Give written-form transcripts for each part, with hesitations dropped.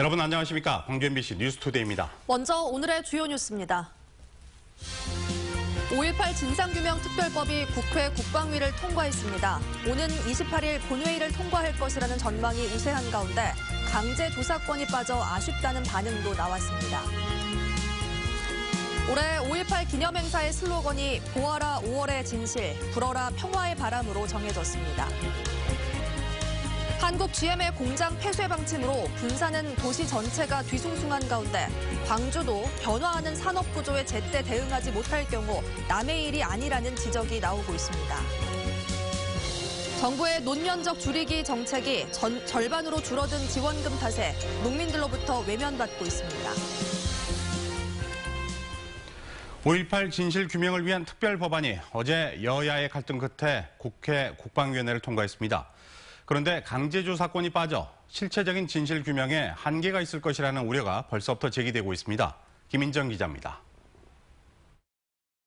여러분 안녕하십니까? 광주 MBC 뉴스투데이입니다. 먼저 오늘의 주요 뉴스입니다. 5.18 진상규명특별법이 국회 국방위를 통과했습니다. 오는 28일 본회의를 통과할 것이라는 전망이 우세한 가운데 강제 조사권이 빠져 아쉽다는 반응도 나왔습니다. 올해 5.18 기념행사의 슬로건이 보아라 5월의 진실, 불어라 평화의 바람으로 정해졌습니다. 한국 GM의 공장 폐쇄 방침으로 군사는 도시 전체가 뒤숭숭한 가운데 광주도 변화하는 산업 구조에 제때 대응하지 못할 경우 남의 일이 아니라는 지적이 나오고 있습니다. 정부의 논면적 줄이기 정책이 절반으로 줄어든 지원금 탓에 국민들로부터 외면받고 있습니다. 5.18 진실 규명을 위한 특별 법안이 어제 여야의 갈등 끝에 국회 국방위원회를 통과했습니다. 그런데 강제조사권이 빠져 실체적인 진실 규명에 한계가 있을 것이라는 우려가 벌써부터 제기되고 있습니다. 김인정 기자입니다.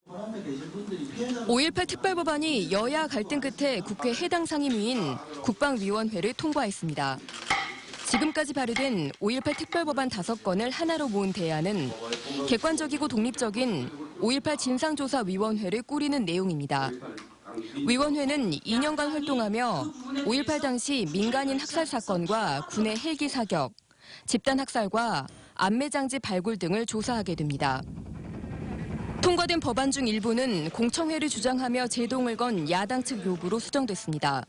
5.18 특별법안이 여야 갈등 끝에 국회 해당 상임위인 국방위원회를 통과했습니다. 지금까지 발의된 5.18 특별법안 5건을 하나로 모은 대안은 객관적이고 독립적인 5.18 진상조사위원회를 꾸리는 내용입니다. 위원회는 2년간 활동하며 5.18 당시 민간인 학살 사건과 군의 헬기 사격, 집단 학살과 안매장지 발굴 등을 조사하게 됩니다. 통과된 법안 중 일부는 공청회를 주장하며 제동을 건 야당 측 요구로 수정됐습니다.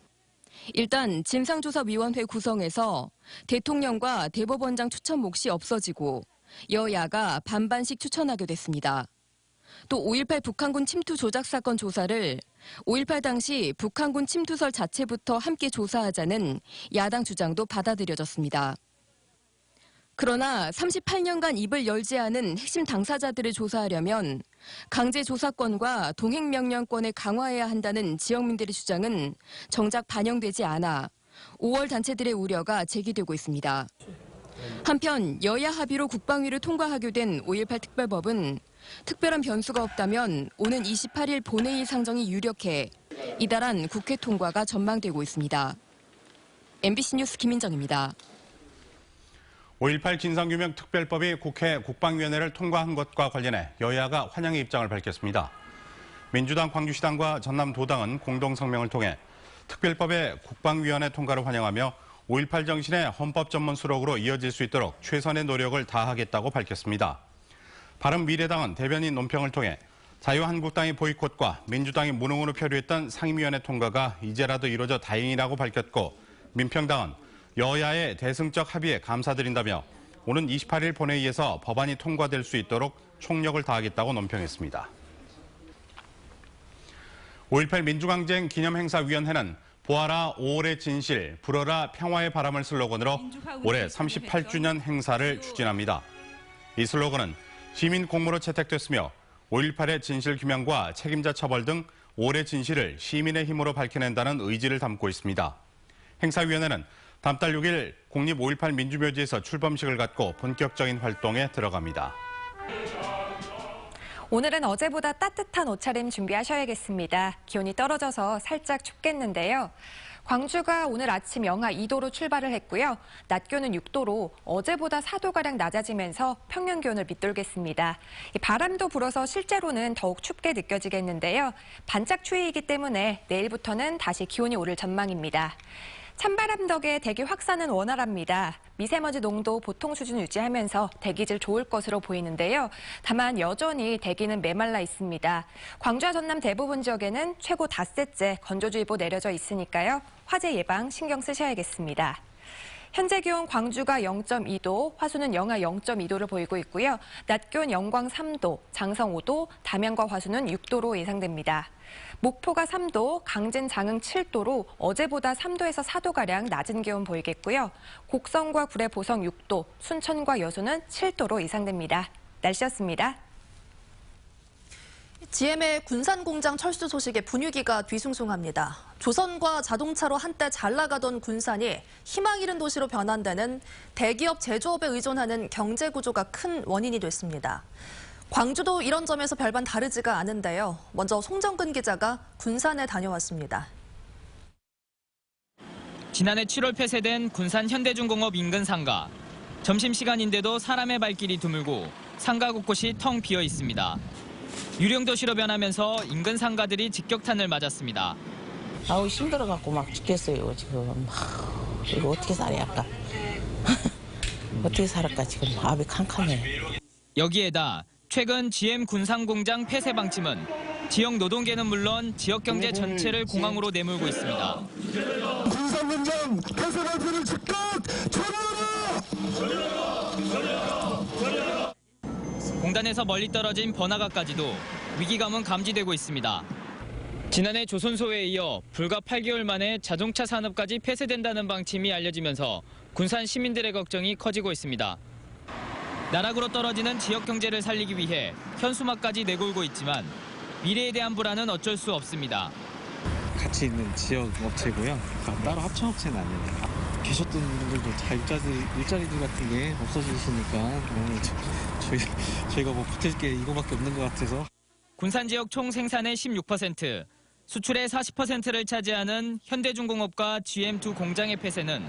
일단 진상조사위원회 구성에서 대통령과 대법원장 추천 몫이 없어지고 여야가 반반씩 추천하게 됐습니다. 또 5.18 북한군 침투 조작 사건 조사를 5.18 당시 북한군 침투설 자체부터 함께 조사하자는 야당 주장도 받아들여졌습니다. 그러나 38년간 입을 열지 않은 핵심 당사자들을 조사하려면 강제 조사권과 동행명령권을 강화해야 한다는 지역민들의 주장은 정작 반영되지 않아 5월 단체들의 우려가 제기되고 있습니다. 한편 여야 합의로 국방위를 통과하게 된 5.18 특별법은 특별한 변수가 없다면 오는 28일 본회의 상정이 유력해 이달한 국회 통과가 전망되고 있습니다. MBC 뉴스 김인정입니다. 5.18 진상규명 특별법이 국회 국방위원회를 통과한 것과 관련해 여야가 환영의 입장을 밝혔습니다. 민주당 광주시당과 전남도당은 공동성명을 통해 특별법의 국방위원회 통과를 환영하며 5.18 정신의 헌법 전문 수록으로 이어질 수 있도록 최선의 노력을 다하겠다고 밝혔습니다. 바른미래당은 대변인 논평을 통해 자유한국당의 보이콧과 민주당이 무능으로 표류했던 상임위원회 통과가 이제라도 이루어져 다행이라고 밝혔고, 민평당은 여야의 대승적 합의에 감사드린다며 오는 28일 본회의에서 법안이 통과될 수 있도록 총력을 다하겠다고 논평했습니다. 5.18 민주항쟁 기념행사위원회는 보아라 5월의 진실, 불어라 평화의 바람을 슬로건으로 올해 38주년 행사를 추진합니다. 이 슬로건은 시민 공모로 채택됐으며 5.18의 진실 규명과 책임자 처벌 등 5월의 진실을 시민의 힘으로 밝혀낸다는 의지를 담고 있습니다. 행사위원회는 다음 달 6일 국립 5.18 민주묘지에서 출범식을 갖고 본격적인 활동에 들어갑니다. 오늘은 어제보다 따뜻한 옷차림 준비하셔야겠습니다. 기온이 떨어져서 살짝 춥겠는데요. 광주가 오늘 아침 영하 2도로 출발을 했고요. 낮 기온은 6도로 어제보다 4도가량 낮아지면서 평년 기온을 밑돌겠습니다. 바람도 불어서 실제로는 더욱 춥게 느껴지겠는데요. 반짝 추위이기 때문에 내일부터는 다시 기온이 오를 전망입니다. 찬바람 덕에 대기 확산은 원활합니다. 미세먼지 농도 보통 수준 유지하면서 대기질 좋을 것으로 보이는데요. 다만 여전히 대기는 메말라 있습니다. 광주와 전남 대부분 지역에는 최고 닷새째 건조주의보 내려져 있으니까요. 화재 예방 신경 쓰셔야겠습니다. 현재 기온 광주가 0.2도, 화수는 영하 0.2도를 보이고 있고요. 낮 기온 영광 3도, 장성 5도, 담양과 화수는 6도로 예상됩니다. 목포가 3도, 강진 장흥 7도로 어제보다 3도에서 4도가량 낮은 기온 보이겠고요. 곡성과 구례 보성 6도, 순천과 여수는 7도로 예상됩니다. 날씨였습니다. GM의 군산공장 철수 소식에 분위기가 뒤숭숭합니다. 조선과 자동차로 한때 잘 나가던 군산이 희망 잃은 도시로 변한 데는 대기업 제조업에 의존하는 경제 구조가 큰 원인이 됐습니다. 광주도 이런 점에서 별반 다르지가 않은데요. 먼저 송정근 기자가 군산에 다녀왔습니다. 지난해 7월 폐쇄된 군산 현대중공업 인근 상가. 점심시간인데도 사람의 발길이 드물고 상가 곳곳이 텅 비어 있습니다. 유령 도시로 변하면서 인근 상가들이 직격탄을 맞았습니다. 아우 힘들어갖고 막 죽겠어요 지금. 이거 어떻게 살아야 할까? 어떻게 살았까 지금 마음이 캄캄해. 여기에다 최근 GM 군산공장 폐쇄 방침은 지역 노동계는 물론 지역 경제 전체를 공황으로 내몰고 있습니다. 군산공장 폐쇄 발표를 즉각 처리하라! 공단에서 멀리 떨어진 번화가까지도 위기감은 감지되고 있습니다. 지난해 조선소에 이어 불과 8개월 만에 자동차 산업까지 폐쇄된다는 방침이 알려지면서 군산 시민들의 걱정이 커지고 있습니다. 나락으로 떨어지는 지역 경제를 살리기 위해 현수막까지 내걸고 있지만 미래에 대한 불안은 어쩔 수 없습니다. 같이 있는 지역 업체고요. 따로 합천 업체는 아니에요. 계셨던 분들도 다 일자리들 같은 게 없어지시니까 저희가 뭐 버틸 게 이거밖에 없는 것 같아서. 군산 지역 총 생산의 16%, 수출의 40%를 차지하는 현대중공업과 GM 두 공장의 폐쇄는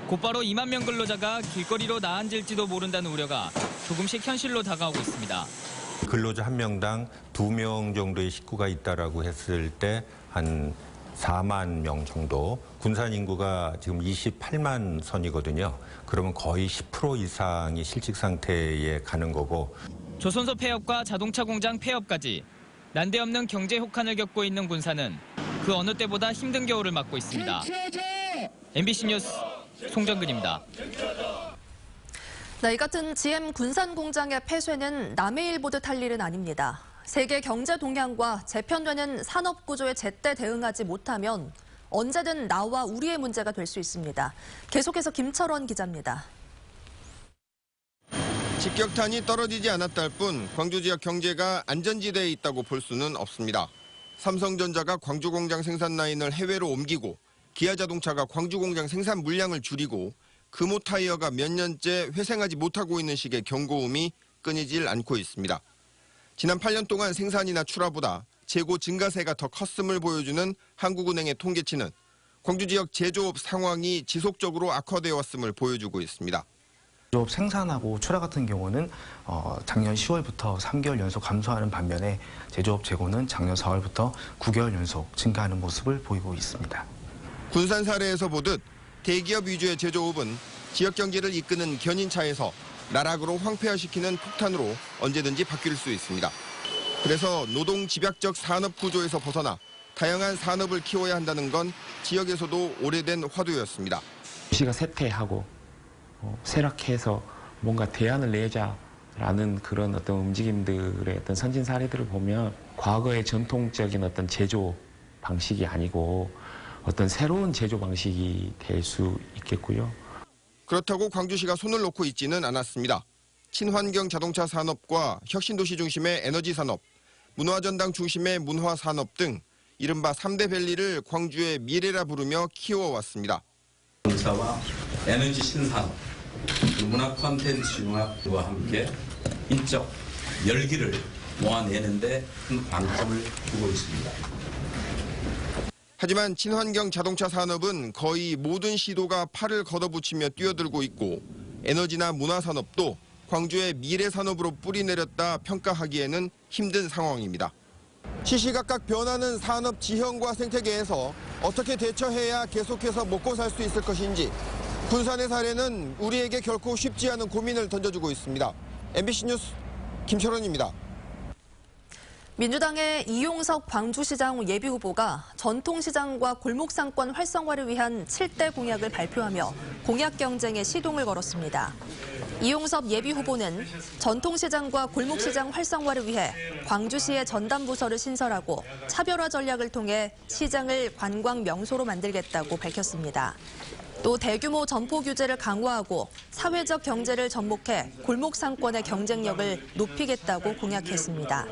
곧바로 2만 명 근로자가 길거리로 나앉을지도 모른다는 우려가 조금씩 현실로 다가오고 있습니다. 근로자 한 명당 2명 정도의 식구가 있다라고 했을 때 한 4만 명 정도, 군산 인구가 지금 28만 선이거든요. 그러면 거의 10% 이상이 실직 상태에 가는 거고. 조선소 폐업과 자동차 공장 폐업까지 난데없는 경제 혹한을 겪고 있는 군산은 그 어느 때보다 힘든 겨울을 맞고 있습니다. MBC 뉴스 송정근입니다. 이 같은 GM 군산 공장의 폐쇄는 남의 일 보듯 할 일은 아닙니다. 세계 경제 동향과 재편되는 산업 구조에 제때 대응하지 못하면 언제든 나와 우리의 문제가 될 수 있습니다. 계속해서 김철원 기자입니다. 직격탄이 떨어지지 않았다 할 뿐 광주 지역 경제가 안전지대에 있다고 볼 수는 없습니다. 삼성전자가 광주 공장 생산 라인을 해외로 옮기고 기아자동차가 광주 공장 생산 물량을 줄이고 금호 타이어가 몇 년째 회생하지 못하고 있는 식의 경고음이 끊이질 않고 있습니다. 지난 8년 동안 생산이나 출하보다 재고 증가세가 더 컸음을 보여주는 한국은행의 통계치는 광주 지역 제조업 상황이 지속적으로 악화되어 왔음을 보여주고 있습니다. 제조업 생산하고 출하 같은 경우는 작년 10월부터 3개월 연속 감소하는 반면에 제조업 재고는 작년 4월부터 9개월 연속 증가하는 모습을 보이고 있습니다. 군산 사례에서 보듯 대기업 위주의 제조업은 지역 경제를 이끄는 견인차에서 나락으로 황폐화시키는 폭탄으로 언제든지 바뀔 수 있습니다. 그래서 노동 집약적 산업 구조에서 벗어나 다양한 산업을 키워야 한다는 건 지역에서도 오래된 화두였습니다. 도시가 쇠퇴하고 쇠락해서 뭔가 대안을 내자라는 그런 어떤 움직임들의 어떤 선진 사례들을 보면 과거의 전통적인 어떤 제조 방식이 아니고 어떤 새로운 제조 방식이 될 수 있겠고요. 그렇다고 광주시가 손을 놓고 있지는 않았습니다. 친환경 자동차 산업과 혁신도시 중심의 에너지 산업, 문화전당 중심의 문화 산업 등 이른바 3대 밸리를 광주의 미래라 부르며 키워왔습니다. 자동차와 에너지 신산업, 문화 콘텐츠 융합과 함께 인적 열기를 모아내는 데 큰 방점을 두고 있습니다. 하지만 친환경 자동차 산업은 거의 모든 시도가 팔을 걷어붙이며 뛰어들고 있고 에너지나 문화 산업도 광주의 미래 산업으로 뿌리내렸다 평가하기에는 힘든 상황입니다. 시시각각 변하는 산업 지형과 생태계에서 어떻게 대처해야 계속해서 먹고 살 수 있을 것인지 군산의 사례는 우리에게 결코 쉽지 않은 고민을 던져주고 있습니다. MBC 뉴스 김철원입니다. 민주당의 이용석 광주시장 예비후보가 전통시장과 골목상권 활성화를 위한 7대 공약을 발표하며 공약 경쟁에 시동을 걸었습니다. 이용섭 예비후보는 전통시장과 골목시장 활성화를 위해 광주시의 전담부서를 신설하고 차별화 전략을 통해 시장을 관광 명소로 만들겠다고 밝혔습니다. 또 대규모 점포 규제를 강화하고 사회적 경제를 접목해 골목 상권의 경쟁력을 높이겠다고 공약했습니다.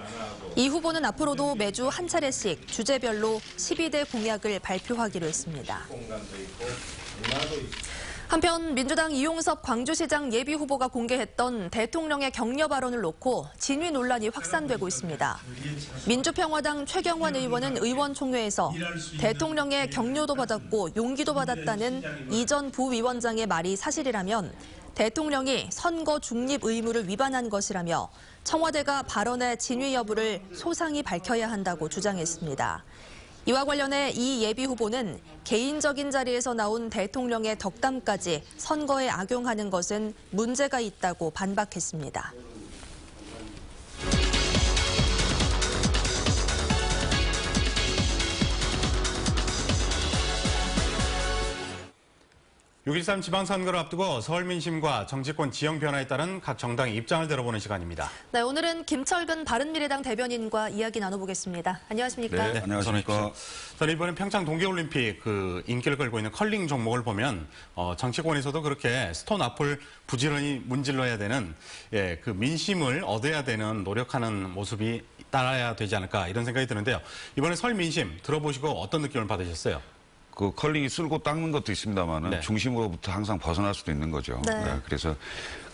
이 후보는 앞으로도 매주 한 차례씩 주제별로 12대 공약을 발표하기로 했습니다. 한편 민주당 이용섭 광주시장 예비후보가 공개했던 대통령의 격려 발언을 놓고 진위 논란이 확산되고 있습니다. 민주평화당 최경환 의원은 의원총회에서 대통령의 격려도 받았고 용기도 받았다는 이 전 부위원장의 말이 사실이라면 대통령이 선거 중립 의무를 위반한 것이라며 청와대가 발언의 진위 여부를 소상히 밝혀야 한다고 주장했습니다. 이와 관련해 이 예비 후보는 개인적인 자리에서 나온 대통령의 덕담까지 선거에 악용하는 것은 문제가 있다고 반박했습니다. (6.13) 지방선거를 앞두고 서울 민심과 정치권 지형 변화에 따른 각 정당의 입장을 들어보는 시간입니다. 네, 오늘은 김철근 바른미래당 대변인과 이야기 나눠보겠습니다. 안녕하십니까? 네, 안녕하십니까. 저는 이번에 평창 동계올림픽 인기를 끌고 있는 컬링 종목을 보면 정치권에서도 그렇게 스톤 앞을 부지런히 문질러야 되는 그 민심을 얻어야 되는 노력하는 모습이 따라야 되지 않을까 이런 생각이 드는데요. 이번에 설 민심 들어보시고 어떤 느낌을 받으셨어요? 그 컬링이 쓸고 닦는 것도 있습니다만은 네. 중심으로부터 항상 벗어날 수도 있는 거죠. 네. 네, 그래서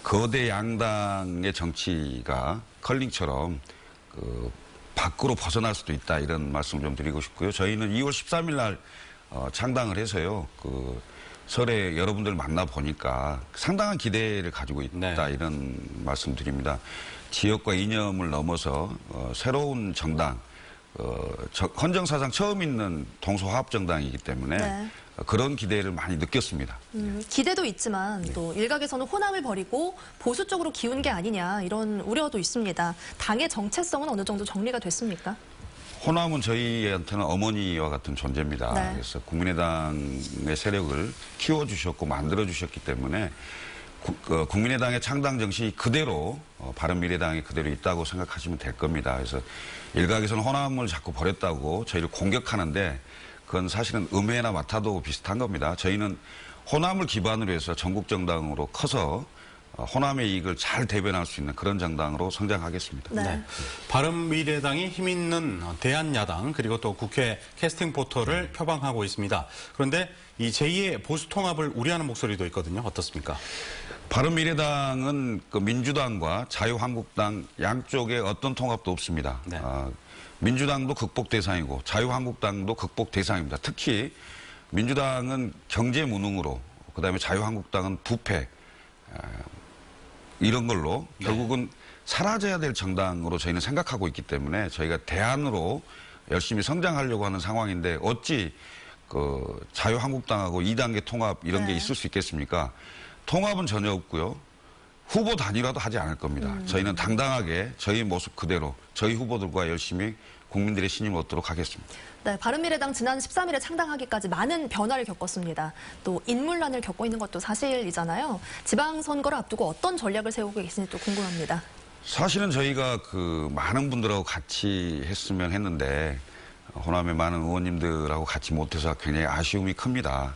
거대 양당의 정치가 컬링처럼 밖으로 벗어날 수도 있다 이런 말씀 좀 드리고 싶고요. 저희는 2월 13일 날 창당을 해서요. 설에 여러분들 만나 보니까 상당한 기대를 가지고 있다 네. 이런 말씀 드립니다. 지역과 이념을 넘어서 새로운 정당 헌정사상 처음 있는 동서화합정당이기 때문에 네. 그런 기대를 많이 느꼈습니다. 기대도 있지만 또 일각에서는 호남을 버리고 보수 쪽으로 기운 게 아니냐 이런 우려도 있습니다. 당의 정체성은 어느 정도 정리가 됐습니까? 호남은 저희한테는 어머니와 같은 존재입니다. 네. 그래서 국민의당의 세력을 키워주셨고 만들어주셨기 때문에 국민의당의 창당 정신이 그대로 바른미래당이 그대로 있다고 생각하시면 될 겁니다. 그래서 일각에서는 호남을 자꾸 버렸다고 저희를 공격하는데 그건 사실은 음해나 마타도 비슷한 겁니다. 저희는 호남을 기반으로 해서 전국정당으로 커서 호남의 이익을 잘 대변할 수 있는 그런 정당으로 성장하겠습니다. 네. 바른미래당이 힘 있는 대한야당 그리고 또 국회 캐스팅 포털을 표방하고 있습니다. 그런데 이 제2의 보수 통합을 우려하는 목소리도 있거든요. 어떻습니까? 바른미래당은 민주당과 자유한국당 양쪽에 어떤 통합도 없습니다. 네. 민주당도 극복 대상이고 자유한국당도 극복 대상입니다. 특히 민주당은 경제 무능으로 그다음에 자유한국당은 부패 이런 걸로 결국은 사라져야 될 정당으로 저희는 생각하고 있기 때문에 저희가 대안으로 열심히 성장하려고 하는 상황인데 어찌 자유한국당하고 2단계 통합 이런 게 있을 수 있겠습니까? 통합은 전혀 없고요. 후보 단일화도 하지 않을 겁니다. 저희는 당당하게 저희 모습 그대로 저희 후보들과 열심히 국민들의 신임을 얻도록 하겠습니다. 네, 바른미래당 지난 13일에 창당하기까지 많은 변화를 겪었습니다. 또 인물난을 겪고 있는 것도 사실이잖아요. 지방선거를 앞두고 어떤 전략을 세우고 계신지 또 궁금합니다. 사실은 저희가 많은 분들하고 같이 했으면 했는데 호남의 많은 의원님들하고 같이 못해서 굉장히 아쉬움이 큽니다.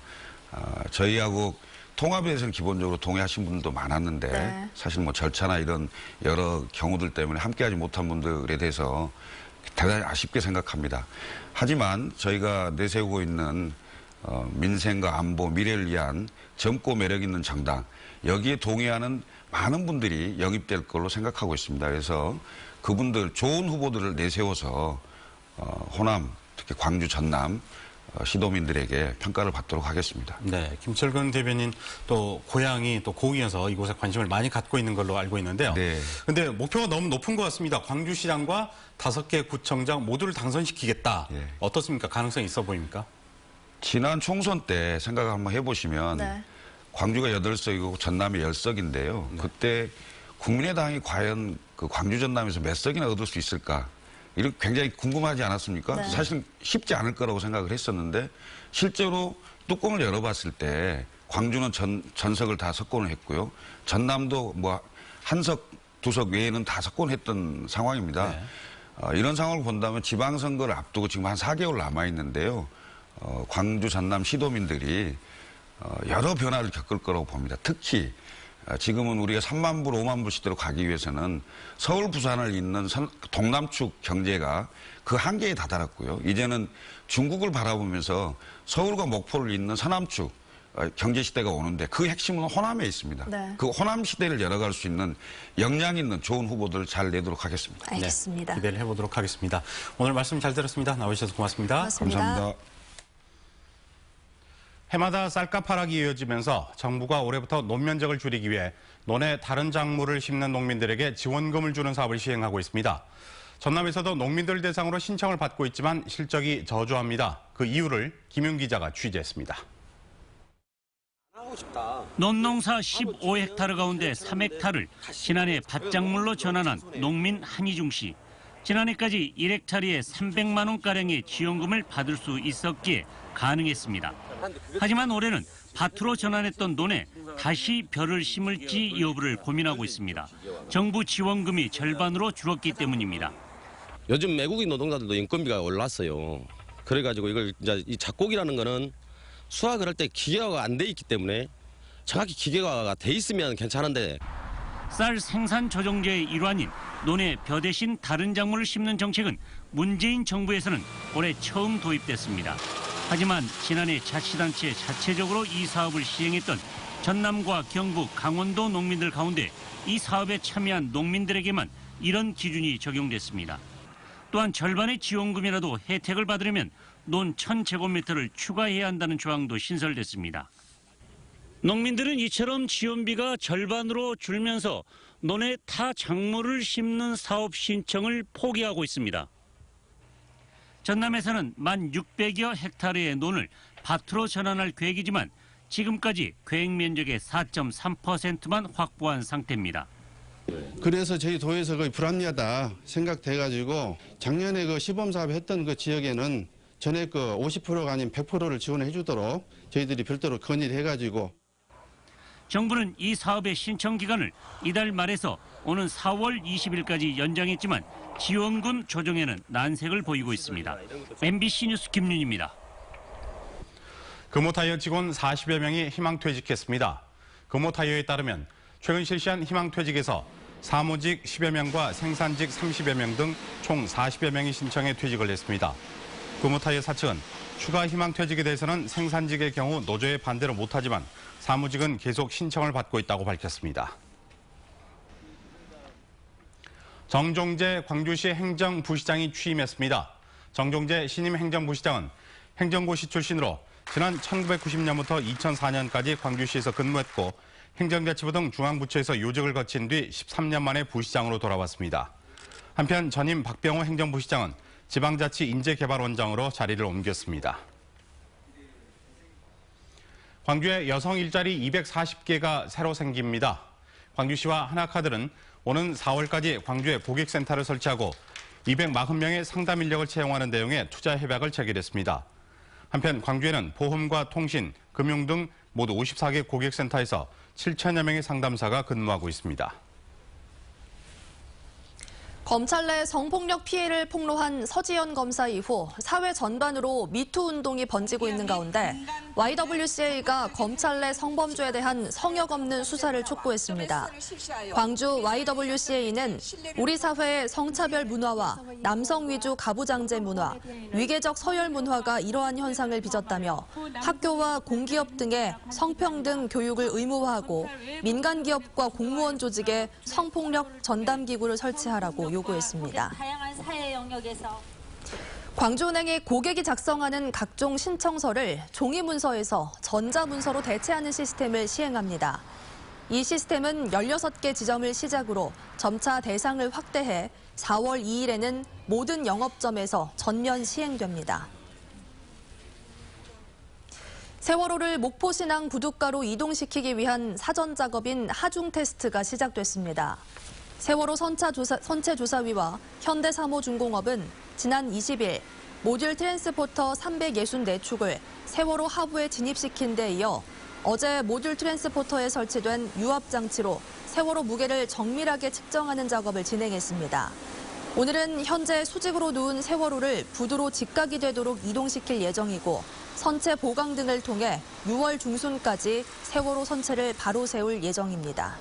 저희하고 통합에 대해서는 기본적으로 동의하신 분들도 많았는데 네. 사실 절차나 이런 여러 경우들 때문에 함께하지 못한 분들에 대해서 대단히 아쉽게 생각합니다. 하지만 저희가 내세우고 있는 민생과 안보, 미래를 위한 젊고 매력 있는 정당 여기에 동의하는 많은 분들이 영입될 걸로 생각하고 있습니다. 그래서 그분들 좋은 후보들을 내세워서 호남, 특히 광주, 전남 시도민들에게 평가를 받도록 하겠습니다. 네, 김철근 대변인 또 고향이 또 고흥이어서 이곳에 관심을 많이 갖고 있는 걸로 알고 있는데요. 네. 근데 목표가 너무 높은 것 같습니다. 광주시장과 5개 구청장 모두를 당선시키겠다. 네. 어떻습니까? 가능성이 있어 보입니까? 지난 총선 때 생각을 한번 해보시면 네. 광주가 8석이고 전남이 10석인데요. 그때 국민의당이 과연 광주 전남에서 몇 석이나 얻을 수 있을까? 이렇게 굉장히 궁금하지 않았습니까? 네. 사실 쉽지 않을 거라고 생각을 했었는데 실제로 뚜껑을 열어봤을 때 광주는 전석을 다 석권을 했고요. 전남도 한 석, 2석 외에는 다 석권했던 상황입니다. 네. 이런 상황을 본다면 지방선거를 앞두고 지금 한 4개월 남아있는데요. 광주, 전남 시도민들이 여러 변화를 겪을 거라고 봅니다. 특히 지금은 우리가 3만 불, 5만 불 시대로 가기 위해서는 서울, 부산을 잇는 동남축 경제가 그 한계에 다다랐고요. 이제는 중국을 바라보면서 서울과 목포를 잇는 서남축 경제 시대가 오는데 그 핵심은 호남에 있습니다. 네. 그 호남 시대를 열어갈 수 있는 역량 있는 좋은 후보들을 잘 내도록 하겠습니다. 알겠습니다. 네, 기대를 해보도록 하겠습니다. 오늘 말씀 잘 들었습니다. 나와주셔서 고맙습니다. 고맙습니다. 감사합니다. 해마다 쌀값 하락이 이어지면서 정부가 올해부터 논 면적을 줄이기 위해 논에 다른 작물을 심는 농민들에게 지원금을 주는 사업을 시행하고 있습니다. 전남에서도 농민들 대상으로 신청을 받고 있지만 실적이 저조합니다. 그 이유를 김윤 기자가 취재했습니다. 논농사 15헥타르 가운데 3헥타르를 지난해 밭작물로 전환한 농민 한희중 씨. 지난해까지 1헥타르에 300만 원가량의 지원금을 받을 수 있었기에 가능했습니다. 하지만 올해는 밭으로 전환했던 논에 다시 벼를 심을지 여부를 고민하고 있습니다. 정부 지원금이 절반으로 줄었기 때문입니다. 요즘 외국인 노동자들도 인건비가 올랐어요. 그래가지고 이걸 이제 이 작곡이라는 거는 수확을 할 때 기계화가 안 돼 있기 때문에 정확히 기계화가 돼 있으면 괜찮은데 쌀 생산 조정제의 일환인 논에 벼 대신 다른 작물을 심는 정책은 문재인 정부에서는 올해 처음 도입됐습니다. 하지만 지난해 자치단체 자체적으로 이 사업을 시행했던 전남과 경북, 강원도 농민들 가운데 이 사업에 참여한 농민들에게만 이런 기준이 적용됐습니다. 또한 절반의 지원금이라도 혜택을 받으려면 논 1000제곱미터를 추가해야 한다는 조항도 신설됐습니다. 농민들은 이처럼 지원비가 절반으로 줄면서 논에 타 작물을 심는 사업 신청을 포기하고 있습니다. 전남에서는 1,600여 헥타르의 논을 밭으로 전환할 계획이지만 지금까지 계획 면적의 4.3%만 확보한 상태입니다. 그래서 저희 도에서 거의 불합리하다 생각돼가지고 작년에 그 시범사업 했던 그 지역에는 전액 그 50%가 아닌 100%를 지원해 주도록 저희들이 별도로 건의를 해가지고 정부는 이 사업의 신청 기간을 이달 말에서 오는 4월 20일까지 연장했지만 지원금 조정에는 난색을 보이고 있습니다. MBC 뉴스 김윤입니다. 금호타이어 직원 40여 명이 희망퇴직했습니다. 금호타이어에 따르면 최근 실시한 희망퇴직에서 사무직 10여 명과 생산직 30여 명 등 총 40여 명이 신청해 퇴직을 했습니다. 금호타이어 사측은 추가 희망퇴직에 대해서는 생산직의 경우 노조의 반대를 못하지만 사무직은 계속 신청을 받고 있다고 밝혔습니다. 정종재 광주시 행정부시장이 취임했습니다. 정종재 신임 행정부시장은 행정고시 출신으로 지난 1990년부터 2004년까지 광주시에서 근무했고 행정자치부 등 중앙부처에서 요직을 거친 뒤 13년 만에 부시장으로 돌아왔습니다. 한편 전임 박병호 행정부시장은 지방자치 인재개발원장으로 자리를 옮겼습니다. 광주에 여성 일자리 240개가 새로 생깁니다. 광주시와 하나카드는 오는 4월까지 광주에 고객센터를 설치하고 240명의 상담 인력을 채용하는 내용의 투자 협약을 체결했습니다. 한편 광주에는 보험과 통신, 금융 등 모두 54개 고객센터에서 7천여 명의 상담사가 근무하고 있습니다. 검찰 내 성폭력 피해를 폭로한 서지현 검사 이후 사회 전반으로 미투 운동이 번지고 있는 가운데 YWCA가 검찰 내 성범죄에 대한 성역 없는 수사를 촉구했습니다. 광주 YWCA는 우리 사회의 성차별 문화와 남성 위주 가부장제 문화, 위계적 서열 문화가 이러한 현상을 빚었다며 학교와 공기업 등의 성평등 교육을 의무화하고 민간 기업과 공무원 조직에 성폭력 전담 기구를 설치하라고 요구했습니다. 광주은행이 고객이 작성하는 각종 신청서를 종이 문서에서 전자 문서로 대체하는 시스템을 시행합니다. 이 시스템은 16개 지점을 시작으로 점차 대상을 확대해 4월 2일에는 모든 영업점에서 전면 시행됩니다. 세월호를 목포신항 부둣가로 이동시키기 위한 사전 작업인 하중 테스트가 시작됐습니다. 세월호 선체조사위와 현대사모중공업은 지난 20일 모듈 트랜스포터 364축을 세월호 하부에 진입시킨 데 이어 어제 모듈 트랜스포터에 설치된 유압장치로 세월호 무게를 정밀하게 측정하는 작업을 진행했습니다. 오늘은 현재 수직으로 누운 세월호를 부두로 직각이 되도록 이동시킬 예정이고 선체 보강 등을 통해 6월 중순까지 세월호 선체를 바로 세울 예정입니다.